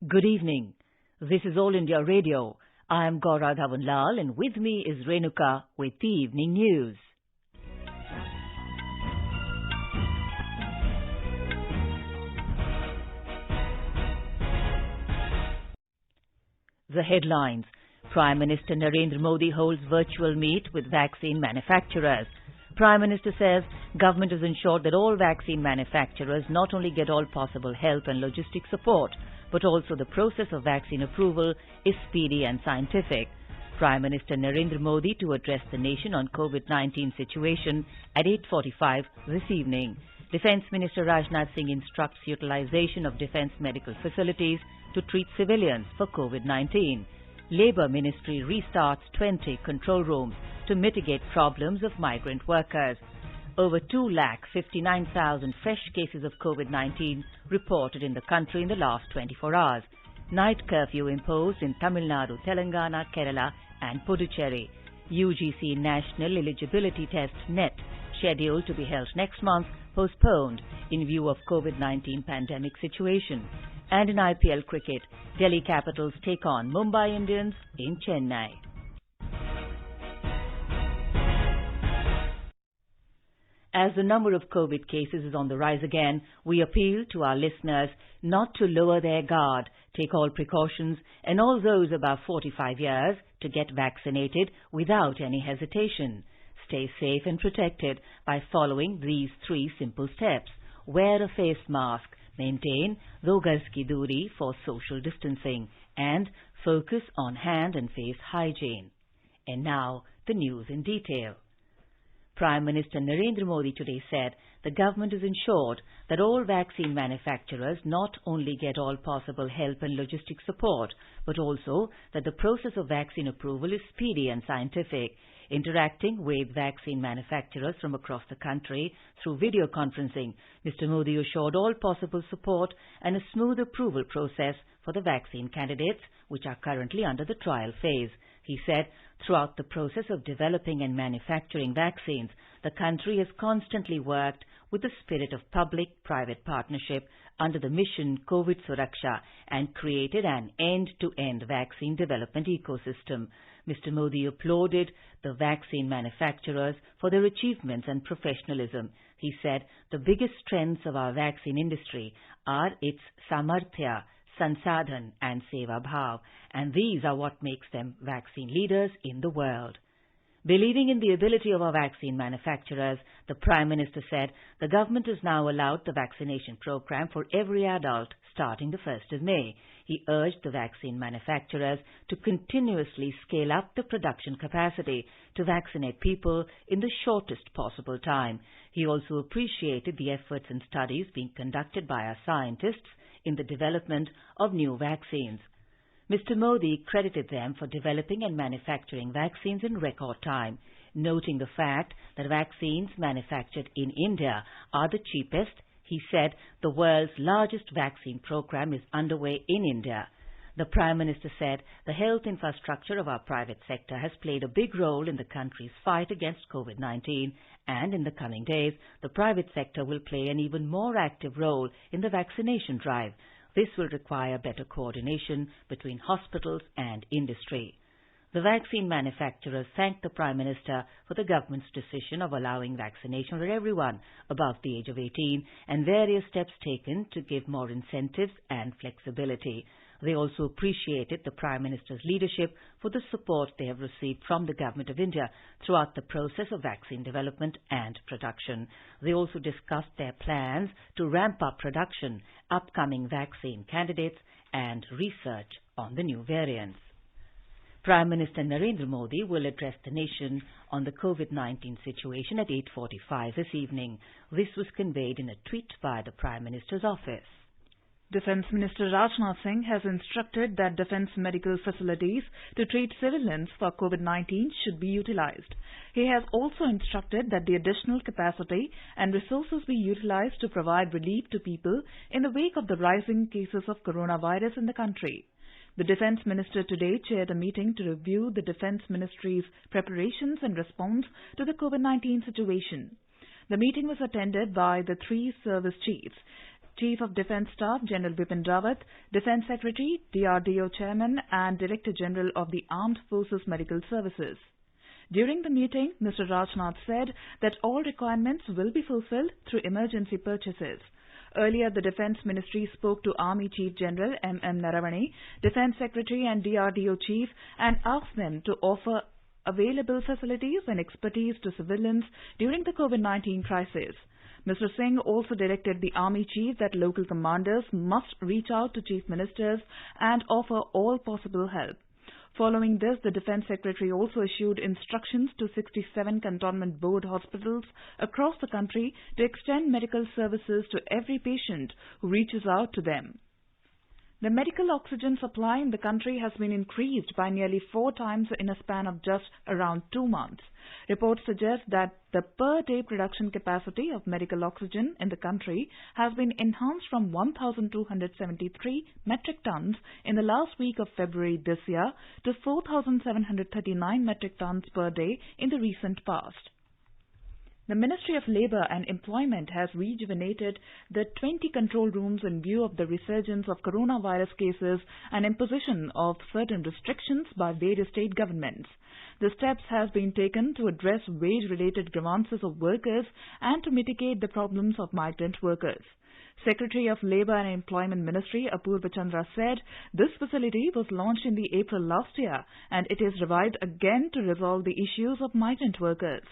Good evening. This is All India Radio. I am Gaura Dhawanlal and with me is Renuka with the evening news. The headlines. Prime Minister Narendra Modi holds virtual meet with vaccine manufacturers. Prime Minister says government has ensured that all vaccine manufacturers not only get all possible help and logistic support, but also the process of vaccine approval is speedy and scientific. Prime Minister Narendra Modi to address the nation on COVID-19 situation at 8:45 this evening. Defence Minister Rajnath Singh instructs utilisation of defence medical facilities to treat civilians for COVID-19. Labour Ministry restarts 20 control rooms to mitigate problems of migrant workers. Over 2,59,000 fresh cases of COVID-19 reported in the country in the last 24 hours. Night curfew imposed in Tamil Nadu, Telangana, Kerala and Puducherry. UGC National Eligibility Test NET, scheduled to be held next month, postponed in view of COVID-19 pandemic situation. And in IPL cricket, Delhi Capitals take on Mumbai Indians in Chennai. As the number of COVID cases is on the rise again, we appeal to our listeners not to lower their guard, take all precautions, and all those above 45 years to get vaccinated without any hesitation. Stay safe and protected by following these 3 simple steps. Wear a face mask, maintain 2 gaz ki duri for social distancing, and focus on hand and face hygiene. And now, the news in detail. Prime Minister Narendra Modi today said the government has ensured that all vaccine manufacturers not only get all possible help and logistic support, but also that the process of vaccine approval is speedy and scientific. Interacting with vaccine manufacturers from across the country through video conferencing, Mr. Modi assured all possible support and a smooth approval process for the vaccine candidates, which are currently under the trial phase. He said, throughout the process of developing and manufacturing vaccines, the country has constantly worked with the spirit of public-private partnership under the mission COVID Suraksha and created an end-to-end vaccine development ecosystem. Mr. Modi applauded the vaccine manufacturers for their achievements and professionalism. He said the biggest strengths of our vaccine industry are its samarthya, sansadhan and seva bhav, and these are what makes them vaccine leaders in the world. Believing in the ability of our vaccine manufacturers, the Prime Minister said the government has now allowed the vaccination program for every adult starting the 1st of May. He urged the vaccine manufacturers to continuously scale up the production capacity to vaccinate people in the shortest possible time. He also appreciated the efforts and studies being conducted by our scientists in the development of new vaccines. Mr. Modi credited them for developing and manufacturing vaccines in record time, noting the fact that vaccines manufactured in India are the cheapest. He said the world's largest vaccine program is underway in India. The Prime Minister said the health infrastructure of our private sector has played a big role in the country's fight against COVID-19, and in the coming days, the private sector will play an even more active role in the vaccination drive. This will require better coordination between hospitals and industry. The vaccine manufacturers thanked the Prime Minister for the government's decision of allowing vaccination for everyone above the age of 18 and various steps taken to give more incentives and flexibility. They also appreciated the Prime Minister's leadership for the support they have received from the Government of India throughout the process of vaccine development and production. They also discussed their plans to ramp up production, upcoming vaccine candidates and research on the new variants. Prime Minister Narendra Modi will address the nation on the COVID-19 situation at 8:45 this evening. This was conveyed in a tweet by the Prime Minister's office. Defence Minister Rajnath Singh has instructed that defence medical facilities to treat civilians for COVID-19 should be utilised. He has also instructed that the additional capacity and resources be utilised to provide relief to people in the wake of the rising cases of coronavirus in the country. The Defence Minister today chaired a meeting to review the Defence Ministry's preparations and response to the COVID-19 situation. The meeting was attended by the 3 service chiefs, Chief of Defence Staff General Bipin Rawat, Defence Secretary, DRDO Chairman and Director General of the Armed Forces Medical Services. During the meeting, Mr. Rajnath said that all requirements will be fulfilled through emergency purchases. Earlier, the Defence Ministry spoke to Army Chief General M.M. Naravane, Defence Secretary and DRDO Chief and asked them to offer available facilities and expertise to civilians during the COVID-19 crisis. Mr. Singh also directed the Army Chief that local commanders must reach out to Chief Ministers and offer all possible help. Following this, the Defence Secretary also issued instructions to 67 Cantonment Board hospitals across the country to extend medical services to every patient who reaches out to them. The medical oxygen supply in the country has been increased by nearly 4 times in a span of just around 2 months. Reports suggest that the per-day production capacity of medical oxygen in the country has been enhanced from 1,273 metric tons in the last week of February this year to 4,739 metric tons per day in the recent past. The Ministry of Labour and Employment has rejuvenated the 20 control rooms in view of the resurgence of coronavirus cases and imposition of certain restrictions by various state governments. The steps have been taken to address wage-related grievances of workers and to mitigate the problems of migrant workers. Secretary of Labour and Employment Ministry Apurva Chandra said this facility was launched in the April last year and it is revived again to resolve the issues of migrant workers.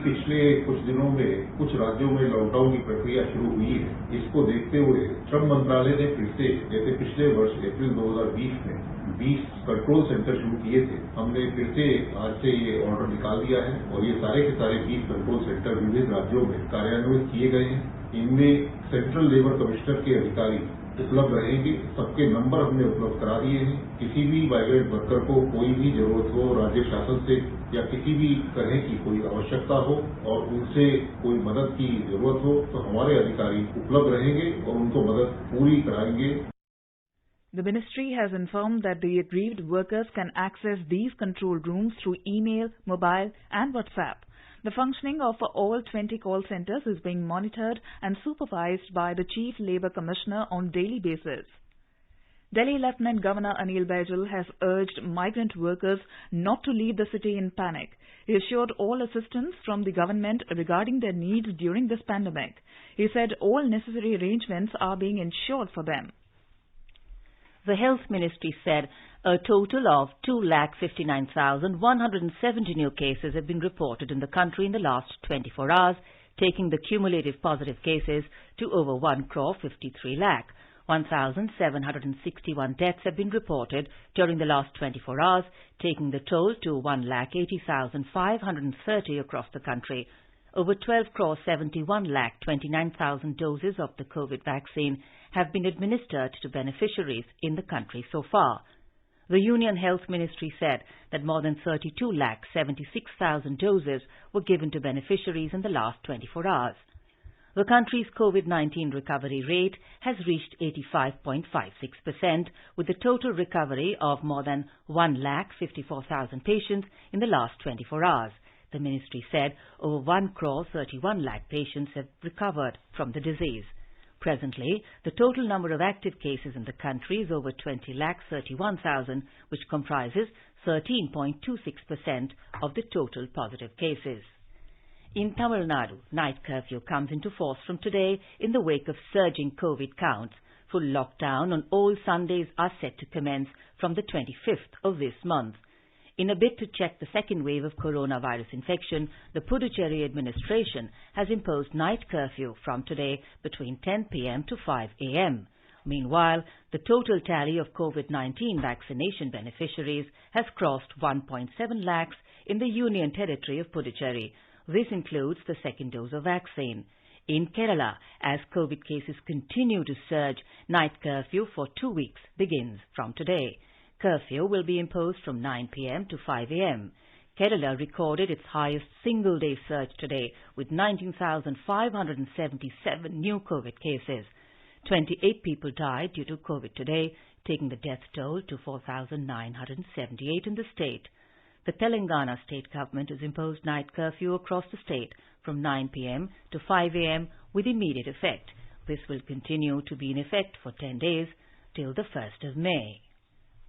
पिछले कुछ दिनों में कुछ राज्यों में lockdown की प्रक्रिया शुरू हुई है। इसको देखते हुए श्रम मंत्रालय ने फिर से जैसे पिछले वर्ष अप्रैल 2020 में 20 कंट्रोल सेंटर शुरू किए थे, हमने फिर से आज से ये ऑर्डर निकाल दिया है और ये सारे के सारे 20 कंट्रोल सेंटर विभिन्न राज्यों में कार्यान्वित किए गए हैं। इनमें सेंट्रल लेबर कमिश्नर के अधिकारी उपलब्ध रहेंगे। सबके नंबर हमने उपलब्ध करा दिए हैं। किसी भी माइग्रेंट वर्कर को कोई भी जरूरत हो राज्य शासन से या किसी भी तरह की कोई आवश्यकता हो और उनसे कोई मदद की जरूरत हो तो हमारे अधिकारी उपलब्ध रहेंगे और उनको मदद पूरी कराएंगे। The ministry has informed that the aggrieved workers can access these control rooms through email, mobile and WhatsApp. The functioning of all 20 call centers is being monitored and supervised by the Chief Labour Commissioner on daily basis. Delhi Lieutenant Governor Anil Baijal has urged migrant workers not to leave the city in panic. He assured all assistance from the government regarding their needs during this pandemic. He said all necessary arrangements are being ensured for them. The Health Ministry said a total of 2,59,170 new cases have been reported in the country in the last 24 hours, taking the cumulative positive cases to over 1 crore 53 lakh. 1,761 deaths have been reported during the last 24 hours, taking the toll to 1,80,530 across the country. Over 12 crore 71 lakh 29,000 doses of the COVID vaccine have been administered to beneficiaries in the country so far. The Union Health Ministry said that more than 32 lakh 76,000 doses were given to beneficiaries in the last 24 hours. The country's COVID-19 recovery rate has reached 85.56%, with a total recovery of more than 1,54,000 patients in the last 24 hours. The ministry said over 1 crore 31 lakh patients have recovered from the disease. Presently, the total number of active cases in the country is over 20,31,000, which comprises 13.26% of the total positive cases. In Tamil Nadu, night curfew comes into force from today in the wake of surging COVID counts. Full lockdown on all Sundays are set to commence from the 25th of this month. In a bid to check the second wave of coronavirus infection, the Puducherry administration has imposed night curfew from today between 10 p.m. to 5 a.m. Meanwhile, the total tally of COVID-19 vaccination beneficiaries has crossed 1.7 lakhs in the Union Territory of Puducherry. This includes the second dose of vaccine. In Kerala, as COVID cases continue to surge, night curfew for 2 weeks begins from today. Curfew will be imposed from 9 p.m. to 5 a.m. Kerala recorded its highest single-day surge today with 19,577 new COVID cases. 28 people died due to COVID today, taking the death toll to 4,978 in the state. The Telangana state government has imposed night curfew across the state from 9 p.m. to 5 a.m. with immediate effect. This will continue to be in effect for 10 days till the 1st of May.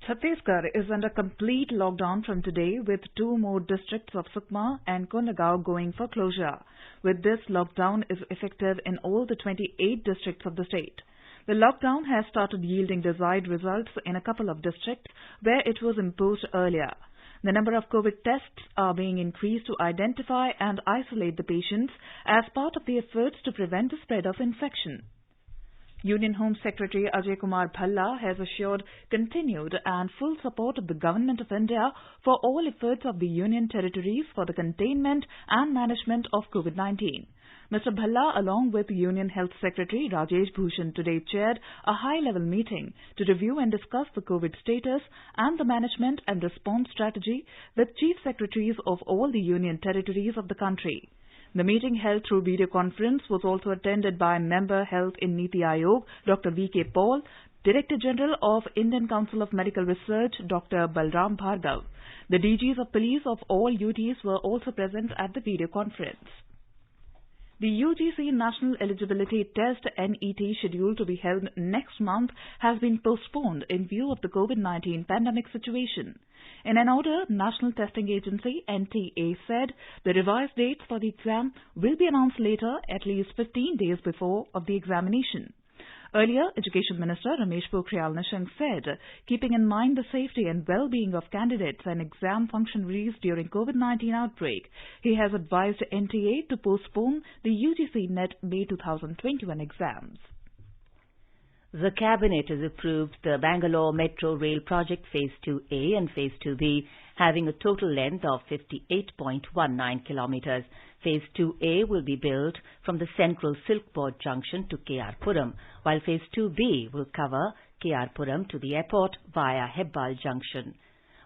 Chhattisgarh is under complete lockdown from today, with 2 more districts of Sukma and Kondagaon going for closure. With this, lockdown is effective in all the 28 districts of the state. The lockdown has started yielding desired results in a couple of districts where it was imposed earlier. The number of COVID tests are being increased to identify and isolate the patients as part of the efforts to prevent the spread of infection. Union Home Secretary Ajay Kumar Bhalla has assured continued and full support of the Government of India for all efforts of the Union territories for the containment and management of COVID-19. Mr. Bhalla, along with Union Health Secretary Rajesh Bhushan, today chaired a high-level meeting to review and discuss the COVID status and the management and response strategy with Chief Secretaries of all the Union territories of the country. The meeting, held through video conference, was also attended by Member Health in Niti Aayog, Dr. V.K. Paul, Director General of Indian Council of Medical Research, Dr. Balram Bhargav. The DGs of police of all UTs were also present at the video conference. The UGC National Eligibility Test NET, scheduled to be held next month, has been postponed in view of the COVID-19 pandemic situation. In an order, National Testing Agency NTA said the revised dates for the exam will be announced later, at least 15 days before of the examination. Earlier, Education Minister Ramesh Pokhriyal Nishank said, keeping in mind the safety and well-being of candidates and exam functionaries during COVID-19 outbreak, he has advised NTA to postpone the UGC NET May 2021 exams. The Cabinet has approved the Bangalore Metro Rail Project Phase 2A and Phase 2B, having a total length of 58.19 kilometers. Phase 2A will be built from the central Silkboard Junction to KR Puram, while Phase 2B will cover KR Puram to the airport via Hebbal Junction.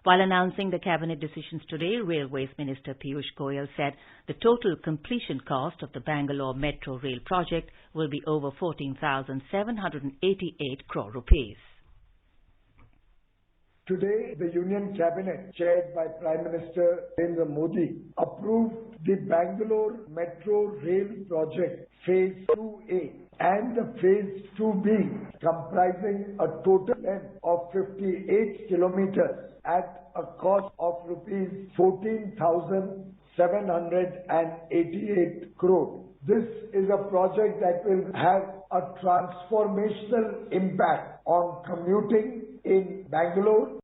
While announcing the Cabinet decisions today, Railways Minister Piyush Goyal said the total completion cost of the Bangalore Metro Rail project will be over 14,788 crore rupees. Today, the Union Cabinet, chaired by Prime Minister Narendra Modi, approved the Bangalore Metro Rail Project Phase 2A and the Phase 2B, comprising a total length of 58 kilometers at a cost of rupees 14,788 crore. This is a project that will have a transformational impact on commuting in Bangalore.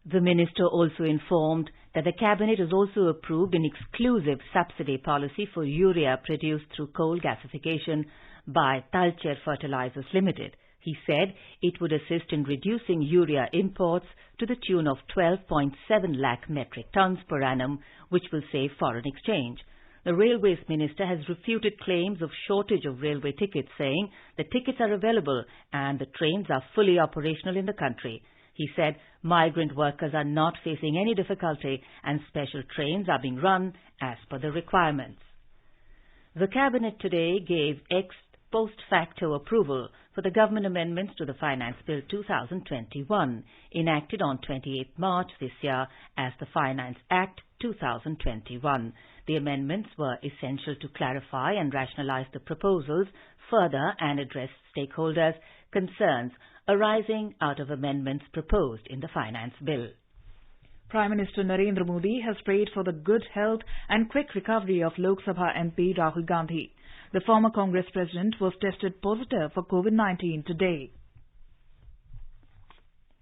The minister also informed that the Cabinet has also approved an exclusive subsidy policy for urea produced through coal gasification by Talcher Fertilizers Limited. He said it would assist in reducing urea imports to the tune of 12.7 lakh metric tons per annum, which will save foreign exchange. The Railways Minister has refuted claims of shortage of railway tickets, saying the tickets are available and the trains are fully operational in the country. He said migrant workers are not facing any difficulty and special trains are being run as per the requirements. The Cabinet today gave ex post facto approval for the government amendments to the Finance Bill 2021, enacted on 28 March this year as the Finance Act 2021. The amendments were essential to clarify and rationalize the proposals further and address stakeholders' concerns arising out of amendments proposed in the Finance Bill. Prime Minister Narendra Modi has prayed for the good health and quick recovery of Lok Sabha MP Rahul Gandhi. The former Congress president was tested positive for COVID-19 today.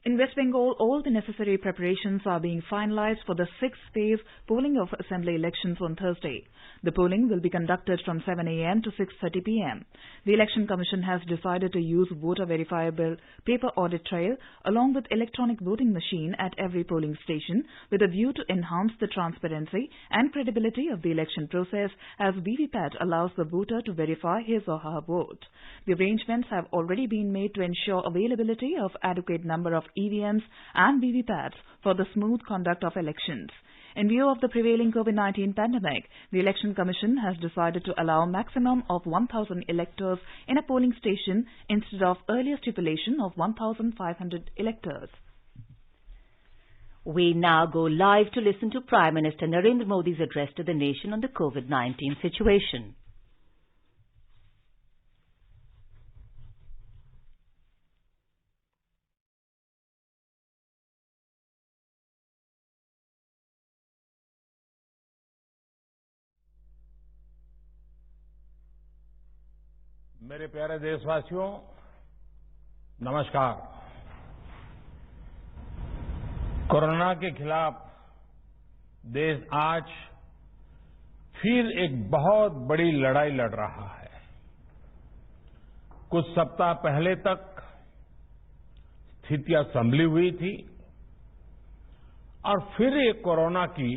In West Bengal, all the necessary preparations are being finalized for the 6th phase polling of assembly elections on Thursday. The polling will be conducted from 7 a.m. to 6:30 p.m. The Election Commission has decided to use voter-verifiable paper audit trail along with electronic voting machine at every polling station with a view to enhance the transparency and credibility of the election process, as VVPAT allows the voter to verify his or her vote. The arrangements have already been made to ensure availability of adequate number of EVMs and VVPATs for the smooth conduct of elections. In view of the prevailing COVID-19 pandemic, the Election Commission has decided to allow maximum of 1,000 electors in a polling station instead of earlier stipulation of 1,500 electors. We now go live to listen to Prime Minister Narendra Modi's address to the nation on the COVID-19 situation. मेरे प्यारे देशवासियों, नमस्कार। Corona के खिलाफ देश आज फिर एक बहुत बड़ी लड़ाई लड़ रहा है। कुछ सप्ताह पहले तक स्थितियां संभली हुई थी और फिर एक कोरोना की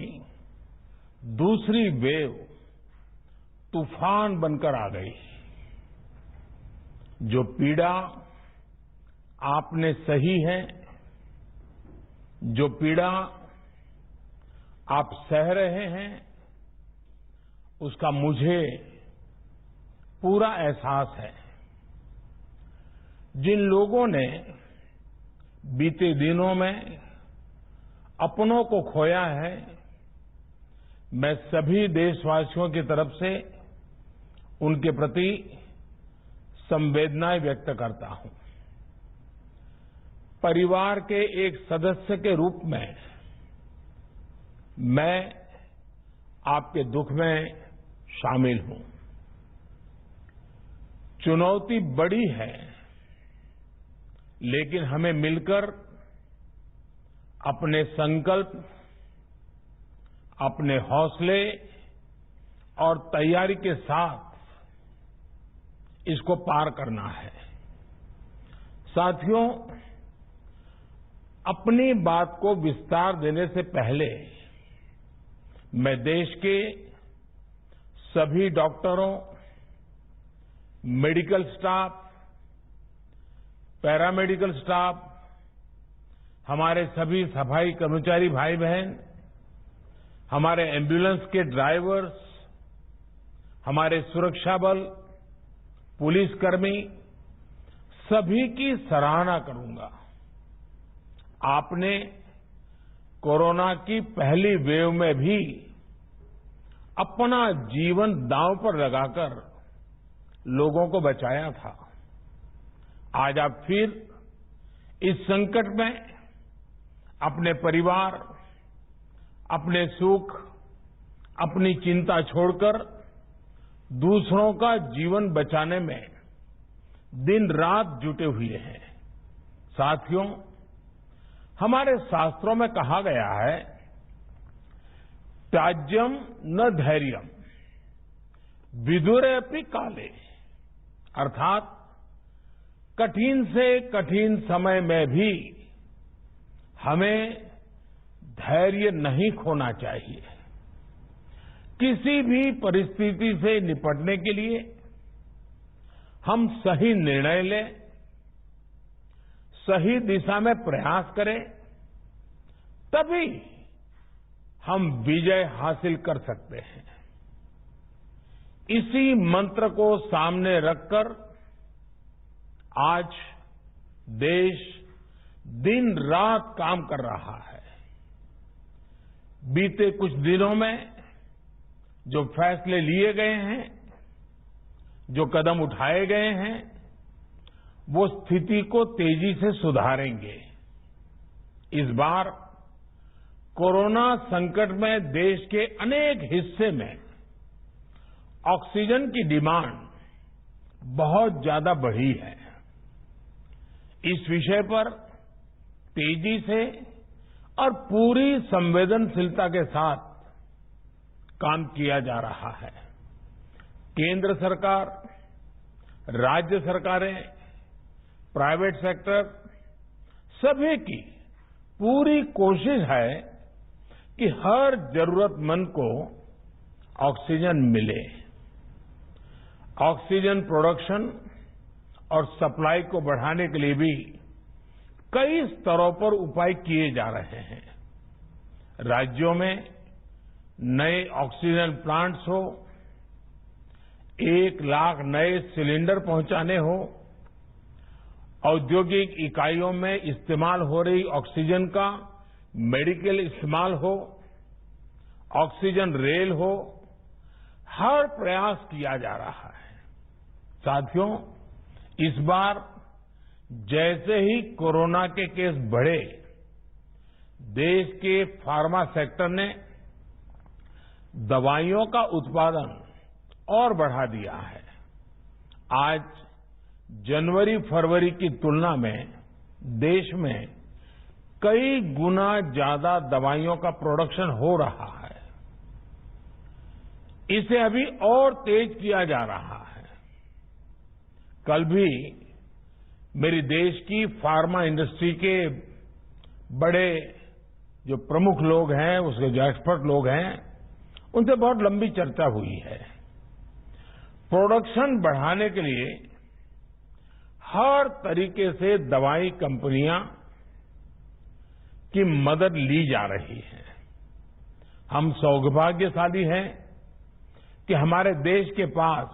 दूसरी वेव तूफान बनकर आ गई। जो पीड़ा आपने सही है, जो पीड़ा आप सह रहे हैं, उसका मुझे पूरा एहसास है। जिन लोगों ने बीते दिनों में अपनों को खोया है, मैं सभी देशवासियों की तरफ से उनके प्रति संवेदनाएं व्यक्त करता हूं। परिवार के एक सदस्य के रूप में मैं आपके दुख में शामिल हूं। चुनौती बड़ी है, लेकिन हमें मिलकर अपने संकल्प, अपने हौसले और तैयारी के साथ इसको पार करना है। साथियों, अपनी बात को विस्तार देने से पहले मैं देश के सभी डॉक्टरों, मेडिकल स्टाफ, पैरामेडिकल स्टाफ, हमारे सभी सफाई कर्मचारी भाई बहन, हमारे एम्बुलेंस के ड्राइवर्स, हमारे सुरक्षा बल, पुलिसकर्मी, सभी की सराहना करूंगा। आपने कोरोना की पहली वेव में भी अपना जीवन दांव पर लगाकर लोगों को बचाया था। आज आप फिर इस संकट में अपने परिवार, अपने सुख, अपनी चिंता छोड़कर दूसरों का जीवन बचाने में दिन रात जुटे हुए हैं। साथियों, हमारे शास्त्रों में कहा गया है, त्याज्यम न धैर्यम विदुरेऽपि काले, अर्थात कठिन से कठिन समय में भी हमें धैर्य नहीं खोना चाहिए। किसी भी परिस्थिति से निपटने के लिए हम सही निर्णय लें, सही दिशा में प्रयास करें, तभी हम विजय हासिल कर सकते हैं। इसी मंत्र को सामने रखकर आज देश दिन रात काम कर रहा है। बीते कुछ दिनों में जो फैसले लिए गए हैं, जो कदम उठाए गए हैं, वो स्थिति को तेजी से सुधारेंगे। इस बार कोरोना संकट में देश के अनेक हिस्से में ऑक्सीजन की डिमांड बहुत ज्यादा बढ़ी है। इस विषय पर तेजी से और पूरी संवेदनशीलता के साथ काम किया जा रहा है। केंद्र सरकार, राज्य सरकारें, प्राइवेट सेक्टर, सभी की पूरी कोशिश है कि हर जरूरतमंद को ऑक्सीजन मिले। ऑक्सीजन प्रोडक्शन और सप्लाई को बढ़ाने के लिए भी कई स्तरों पर उपाय किए जा रहे हैं। राज्यों में नए ऑक्सीजन प्लांट्स हो, 1 लाख नए सिलेंडर पहुंचाने हो, औद्योगिक इकाइयों में इस्तेमाल हो रही ऑक्सीजन का मेडिकल इस्तेमाल हो, ऑक्सीजन रेल हो, हर प्रयास किया जा रहा है। साथियों, इस बार जैसे ही कोरोना के केस बढ़े, देश के फार्मा सेक्टर ने दवाइयों का उत्पादन और बढ़ा दिया है। आज जनवरी फरवरी की तुलना में देश में कई गुना ज्यादा दवाइयों का प्रोडक्शन हो रहा है। इसे अभी और तेज किया जा रहा है। कल भी मेरी देश की फार्मा इंडस्ट्री के बड़े जो प्रमुख लोग हैं, उसके जो एक्सपर्ट लोग हैं, उनसे बहुत लंबी चर्चा हुई है। प्रोडक्शन बढ़ाने के लिए हर तरीके से दवाई कंपनियां की मदद ली जा रही है। हम सौभाग्यशाली हैं कि हमारे देश के पास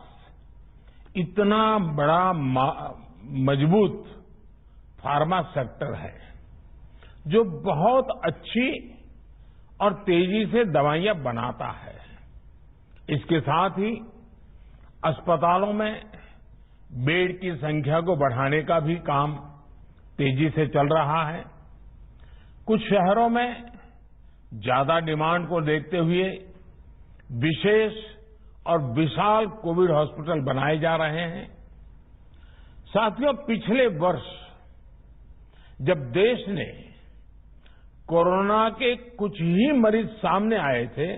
इतना बड़ा मजबूत फार्मा सेक्टर है जो बहुत अच्छी और तेजी से दवाइयां बनाता है। इसके साथ ही अस्पतालों में बेड की संख्या को बढ़ाने का भी काम तेजी से चल रहा है। कुछ शहरों में ज्यादा डिमांड को देखते हुए विशेष और विशाल कोविड हॉस्पिटल बनाए जा रहे हैं। साथियों, पिछले वर्ष जब देश ने कोरोना के कुछ ही मरीज सामने आए थे,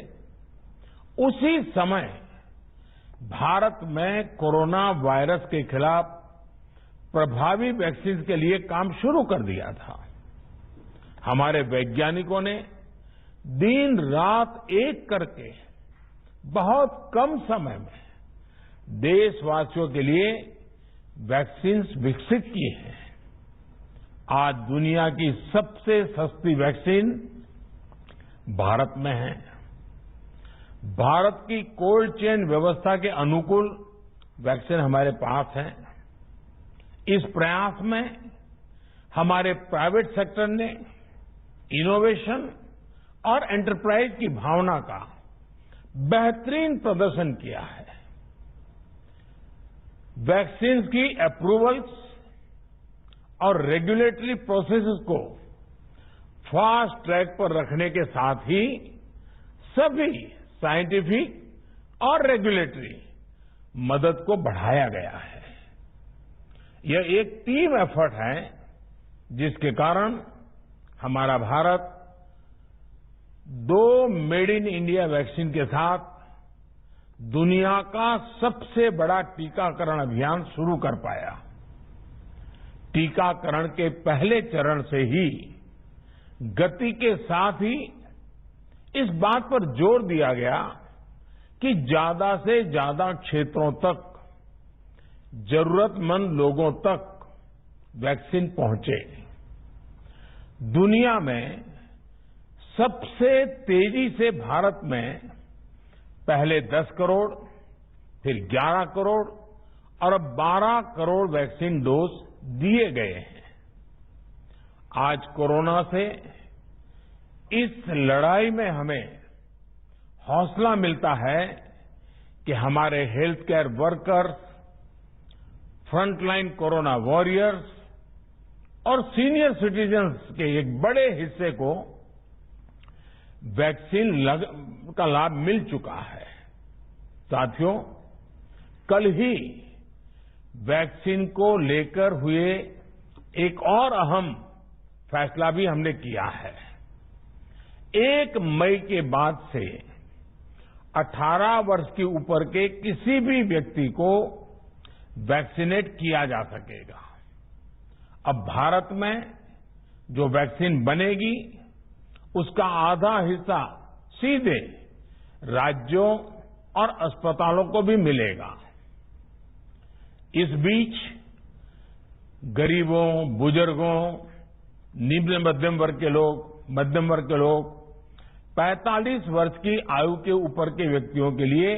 उसी समय भारत में कोरोना वायरस के खिलाफ प्रभावी वैक्सीन के लिए काम शुरू कर दिया था। हमारे वैज्ञानिकों ने दिन रात एक करके बहुत कम समय में देशवासियों के लिए वैक्सीन विकसित की हैं। आज दुनिया की सबसे सस्ती वैक्सीन भारत में है। भारत की कोल्ड चेन व्यवस्था के अनुकूल वैक्सीन हमारे पास है। इस प्रयास में हमारे प्राइवेट सेक्टर ने इनोवेशन और एंटरप्राइज की भावना का बेहतरीन प्रदर्शन किया है। वैक्सीन की अप्रूवल्स और रेगुलेटरी प्रोसेसेस को फास्ट ट्रैक पर रखने के साथ ही सभी साइंटिफिक और रेगुलेटरी मदद को बढ़ाया गया है। यह एक टीम एफर्ट है जिसके कारण हमारा Bharat 2 made in India vaccine के साथ दुनिया का सबसे बड़ा टीकाकरण अभियान शुरू कर पाया। टीकाकरण के पहले चरण से ही गति के साथ ही इस बात पर जोर दिया गया कि ज्यादा से ज्यादा क्षेत्रों तक, जरूरतमंद लोगों तक वैक्सीन पहुंचे। दुनिया में सबसे तेजी से भारत में पहले 10 करोड़, फिर 11 करोड़ और अब 12 करोड़ वैक्सीन डोज दिए गए हैं। आज कोरोना से इस लड़ाई में हमें हौसला मिलता है कि हमारे health care workers, frontline corona warriors और सीनियर सिटीजन्स के एक बड़े हिस्से को वैक्सीन का लाभ मिल चुका है। साथियों, कल ही वैक्सीन को लेकर हुए एक और अहम फैसला भी हमने किया है। 1 मई के बाद से 18 वर्ष के ऊपर के किसी भी व्यक्ति को वैक्सीनेट किया जा सकेगा। अब भारत में जो वैक्सीन बनेगी उसका आधा हिस्सा सीधे राज्यों और अस्पतालों को भी मिलेगा। इस बीच गरीबों, बुजुर्गों, निम्न मध्यम वर्ग के लोग, 45 वर्ष की आयु के ऊपर के व्यक्तियों के लिए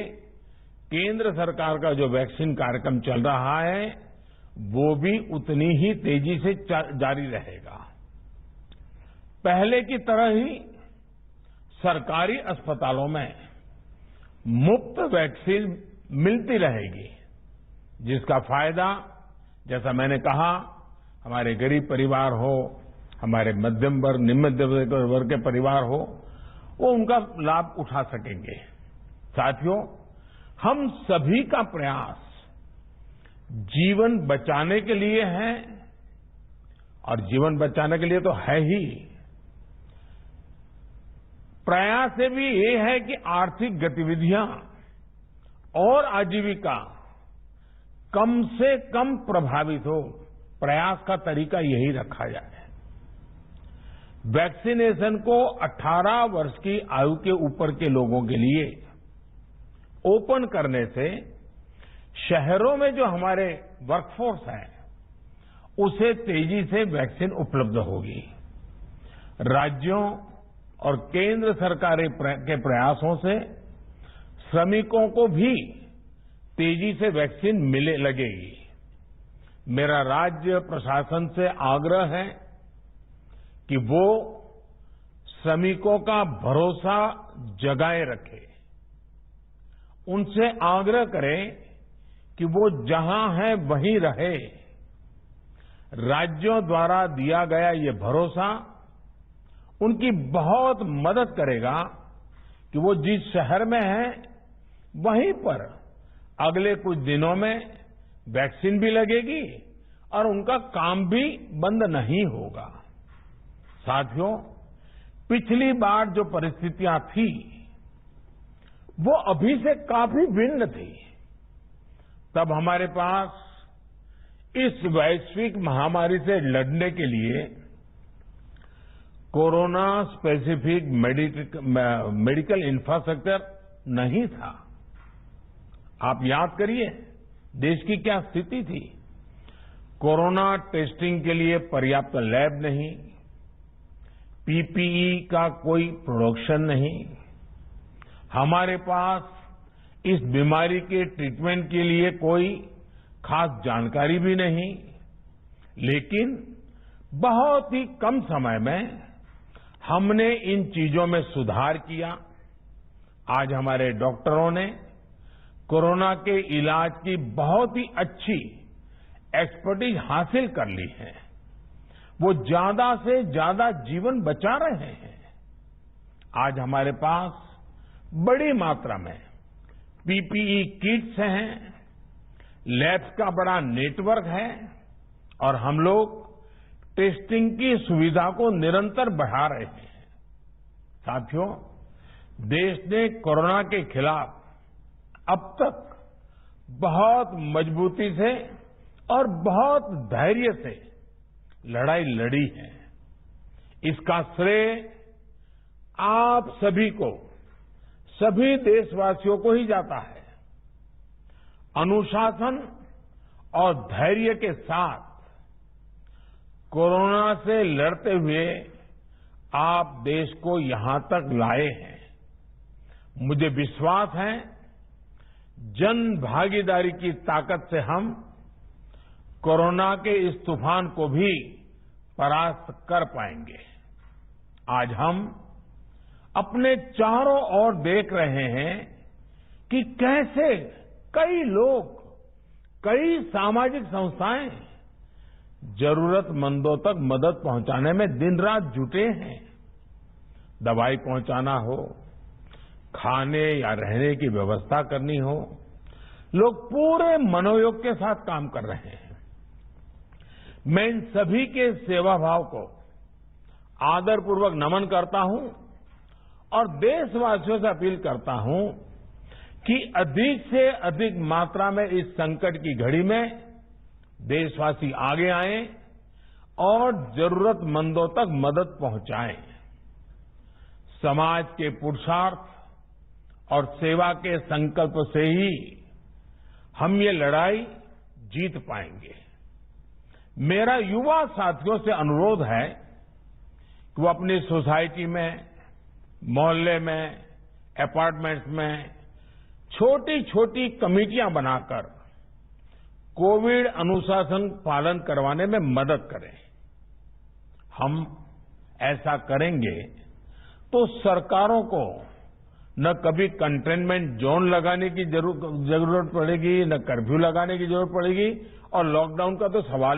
केंद्र सरकार का जो वैक्सीन कार्यक्रम चल रहा है वो भी उतनी ही तेजी से जारी रहेगा। पहले की तरह ही सरकारी अस्पतालों में मुफ्त वैक्सीन मिलती रहेगी, जिसका फायदा, जैसा मैंने कहा, हमारे गरीब परिवार हो, हमारे मध्यम वर्ग, निम्न वर्ग के परिवार हो, वो उनका लाभ उठा सकेंगे। साथियों, हम सभी का प्रयास जीवन बचाने के लिए है, और जीवन बचाने के लिए तो है ही, प्रयास से भी ये है कि आर्थिक गतिविधियां और आजीविका कम से कम प्रभावित हो। प्रयास का तरीका यही रखा जाए। वैक्सीनेशन को 18 वर्ष की आयु के ऊपर के लोगों के लिए ओपन करने से शहरों में जो हमारे वर्कफोर्स है उसे तेजी से वैक्सीन उपलब्ध होगी। राज्यों और केंद्र सरकार के प्रयासों से श्रमिकों को भी तेजी से वैक्सीन मिलने लगेगी। मेरा राज्य प्रशासन से आग्रह है कि वो श्रमिकों का भरोसा जगाए रखे। उनसे आग्रह करें कि वो जहां है वहीं रहे। राज्यों द्वारा दिया गया ये भरोसा उनकी बहुत मदद करेगा कि वो जिस शहर में है वहीं पर अगले कुछ दिनों में वैक्सीन भी लगेगी और उनका काम भी बंद नहीं होगा। साथियों, पिछली बार जो परिस्थितियां थी वो अभी से काफी भिन्न थी। तब हमारे पास इस वैश्विक महामारी से लड़ने के लिए कोरोना स्पेसिफिक मेडिकल इंफ्रास्ट्रक्चर नहीं था। आप याद करिए देश की क्या स्थिति थी। कोरोना टेस्टिंग के लिए पर्याप्त लैब नहीं, पीपीई का कोई प्रोडक्शन नहीं, हमारे पास इस बीमारी के ट्रीटमेंट के लिए कोई खास जानकारी भी नहीं। लेकिन बहुत ही कम समय में हमने इन चीजों में सुधार किया। आज हमारे डॉक्टरों ने कोरोना के इलाज की बहुत ही अच्छी एक्सपर्टीज हासिल कर ली है। वो ज्यादा से ज्यादा जीवन बचा रहे हैं। आज हमारे पास बड़ी मात्रा में पीपीई किट्स हैं, लैब्स का बड़ा नेटवर्क है और हम लोग टेस्टिंग की सुविधा को निरंतर बढ़ा रहे हैं। साथियों, देश ने कोरोना के खिलाफ अब तक बहुत मजबूती से और बहुत धैर्य से लड़ाई लड़ी है। इसका श्रेय आप सभी को, सभी देशवासियों को ही जाता है। अनुशासन और धैर्य के साथ कोरोना से लड़ते हुए आप देश को यहां तक लाए हैं। मुझे विश्वास है जन भागीदारी की ताकत से हम कोरोना के इस तूफान को भी परास्त कर पाएंगे। आज हम अपने चारों ओर देख रहे हैं कि कैसे कई लोग, कई सामाजिक संस्थाएं जरूरतमंदों तक मदद पहुंचाने में दिन रात जुटे हैं। दवाई पहुंचाना हो, खाने या रहने की व्यवस्था करनी हो, लोग पूरे मनोयोग के साथ काम कर रहे हैं। मैं इन सभी के सेवा भाव को आदरपूर्वक नमन करता हूं और देशवासियों से अपील करता हूं कि अधिक से अधिक मात्रा में इस संकट की घड़ी में देशवासी आगे आएं और जरूरतमंदों तक मदद पहुंचाएं। समाज के पुरुषार्थ और सेवा के संकल्प से ही हम ये लड़ाई जीत पाएंगे। मेरा युवा साथियों से अनुरोध है कि वो अपनी सोसाइटी में, मोहल्ले में, अपार्टमेंट्स में छोटी छोटी कमेटियां बनाकर कोविड अनुशासन पालन करवाने में मदद करें। हम ऐसा करेंगे तो सरकारों को न कभी कंटेनमेंट जोन लगाने की जरूरत पड़ेगी, न कर्फ्यू लगाने की जरूरत पड़ेगी और लॉकडाउन का तो सवाल ही